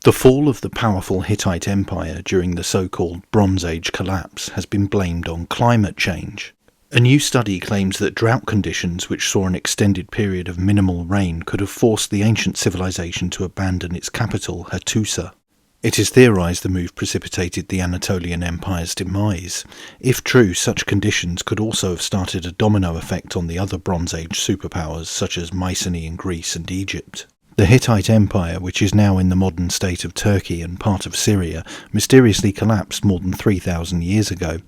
The fall of the powerful Hittite Empire during the so-called Bronze Age Collapse has been blamed on climate change. A new study claims that drought conditions which saw an extended period of minimal rain could have forced the ancient civilization to abandon its capital, Hattusa. It is theorized the move precipitated the Anatolian Empire's demise. If true, such conditions could also have started a domino effect on the other Bronze Age superpowers such as Mycenae in Greece and Egypt. The Hittite Empire, which is now in the modern state of Turkey and part of Syria, mysteriously collapsed more than 3,000 years ago.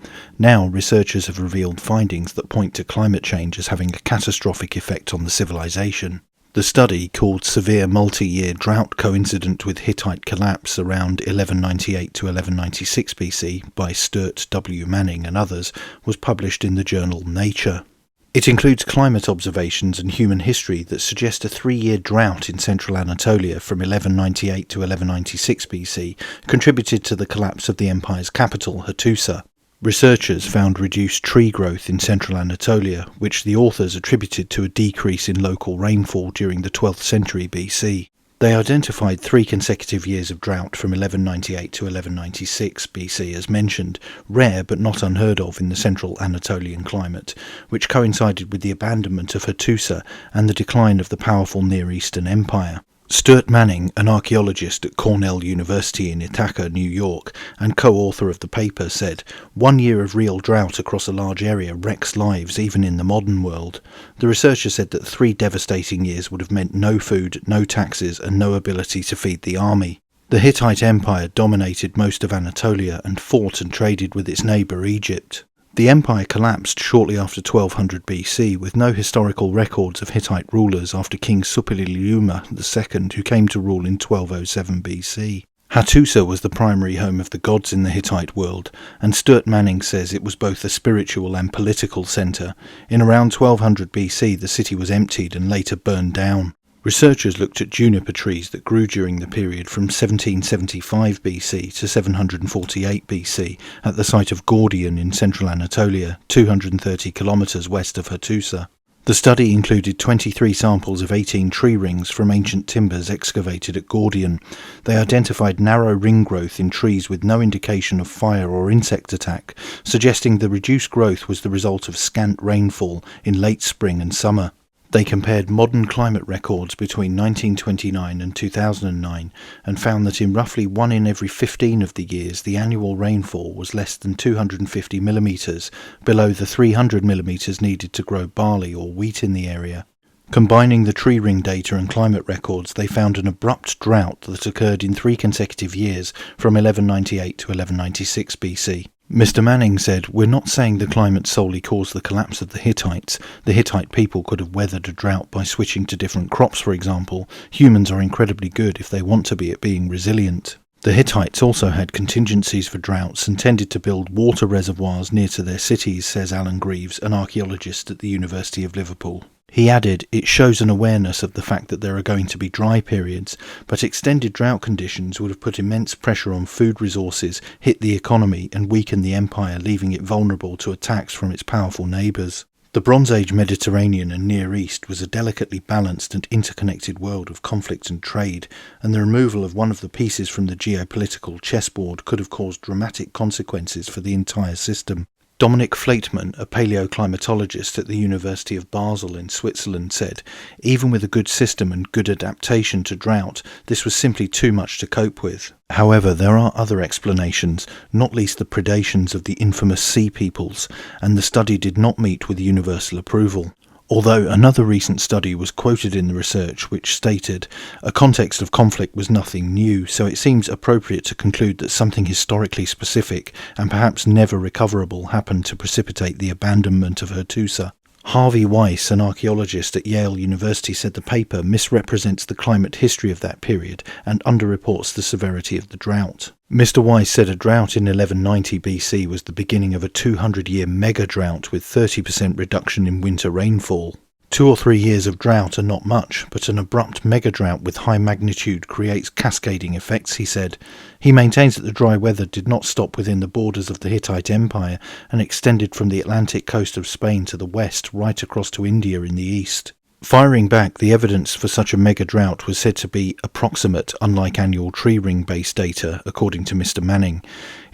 Now, researchers have revealed findings that point to climate change as having a catastrophic effect on the civilization. The study, called Severe Multi-Year Drought Coincident with Hittite Collapse around 1198 to 1196 BC by Stuart W. Manning and others, was published in the journal Nature. It includes climate observations and human history that suggest a 3-year drought in central Anatolia from 1198 to 1196 BC contributed to the collapse of the empire's capital, Hattusa. Researchers found reduced tree growth in central Anatolia, which the authors attributed to a decrease in local rainfall during the 12th century BC. They identified 3 consecutive years of drought from 1198 to 1196 BC as mentioned, rare but not unheard of in the central Anatolian climate, which coincided with the abandonment of Hattusa and the decline of the powerful Near Eastern Empire. Stuart Manning, an archaeologist at Cornell University in Ithaca, New York, and co-author of the paper, said, "1 year of real drought across a large area wrecks lives even in the modern world." The researcher said that 3 devastating years would have meant no food, no taxes, and no ability to feed the army. The Hittite Empire dominated most of Anatolia and fought and traded with its neighbour Egypt. The empire collapsed shortly after 1200 BC, with no historical records of Hittite rulers after King Suppiluliuma II, who came to rule in 1207 BC. Hattusa was the primary home of the gods in the Hittite world, and Stuart Manning says it was both a spiritual and political centre. In around 1200 BC, the city was emptied and later burned down. Researchers looked at juniper trees that grew during the period from 1775 BC to 748 BC at the site of Gordion in central Anatolia, 230 kilometres west of Hattusa. The study included 23 samples of 18 tree rings from ancient timbers excavated at Gordion. They identified narrow ring growth in trees with no indication of fire or insect attack, suggesting the reduced growth was the result of scant rainfall in late spring and summer. They compared modern climate records between 1929 and 2009 and found that in roughly 1 in every 15 of the years the annual rainfall was less than 250 millimetres, below the 300 millimetres needed to grow barley or wheat in the area. Combining the tree ring data and climate records, they found an abrupt drought that occurred in 3 consecutive years from 1198 to 1196 BC. Mr. Manning said, "We're not saying the climate solely caused the collapse of the Hittites. The Hittite people could have weathered a drought by switching to different crops, for example. Humans are incredibly good if they want to be at being resilient." The Hittites also had contingencies for droughts and tended to build water reservoirs near to their cities, says Alan Greaves, an archaeologist at the University of Liverpool. He added, "It shows an awareness of the fact that there are going to be dry periods, but extended drought conditions would have put immense pressure on food resources, hit the economy and weakened the empire, leaving it vulnerable to attacks from its powerful neighbours." The Bronze Age Mediterranean and Near East was a delicately balanced and interconnected world of conflict and trade, and the removal of one of the pieces from the geopolitical chessboard could have caused dramatic consequences for the entire system. Dominic Flateman, a paleoclimatologist at the University of Basel in Switzerland, said, "Even with a good system and good adaptation to drought, this was simply too much to cope with." However, there are other explanations, not least the predations of the infamous Sea Peoples, and the study did not meet with universal approval. Although another recent study was quoted in the research which stated, "A context of conflict was nothing new, so it seems appropriate to conclude that something historically specific and perhaps never recoverable happened to precipitate the abandonment of Hattusa." Harvey Weiss, an archaeologist at Yale University, said the paper misrepresents the climate history of that period and underreports the severity of the drought. Mr. Weiss said a drought in 1190 BC was the beginning of a 200-year mega-drought with 30% reduction in winter rainfall. 2 or 3 years of drought are not much, but an abrupt mega-drought with high magnitude creates cascading effects, he said. He maintains that the dry weather did not stop within the borders of the Hittite Empire and extended from the Atlantic coast of Spain to the west right across to India in the east. Firing back, the evidence for such a mega drought was said to be approximate, unlike annual tree ring-based data, according to Mr. Manning.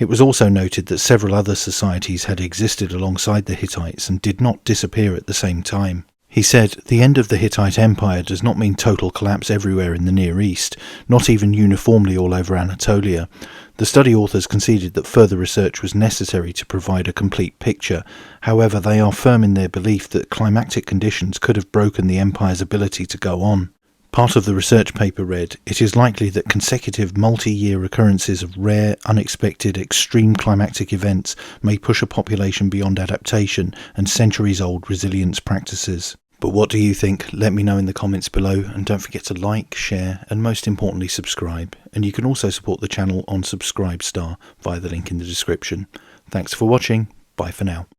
It was also noted that several other societies had existed alongside the Hittites and did not disappear at the same time. He said, "The end of the Hittite Empire does not mean total collapse everywhere in the Near East, not even uniformly all over Anatolia. The study authors conceded that further research was necessary to provide a complete picture. However, they are firm in their belief that climatic conditions could have broken the empire's ability to go on." Part of the research paper read, "It is likely that consecutive multi-year occurrences of rare, unexpected, extreme climatic events may push a population beyond adaptation and centuries-old resilience practices." But what do you think? Let me know in the comments below, and don't forget to like, share, and most importantly subscribe. And you can also support the channel on Subscribestar via the link in the description. Thanks for watching. Bye for now.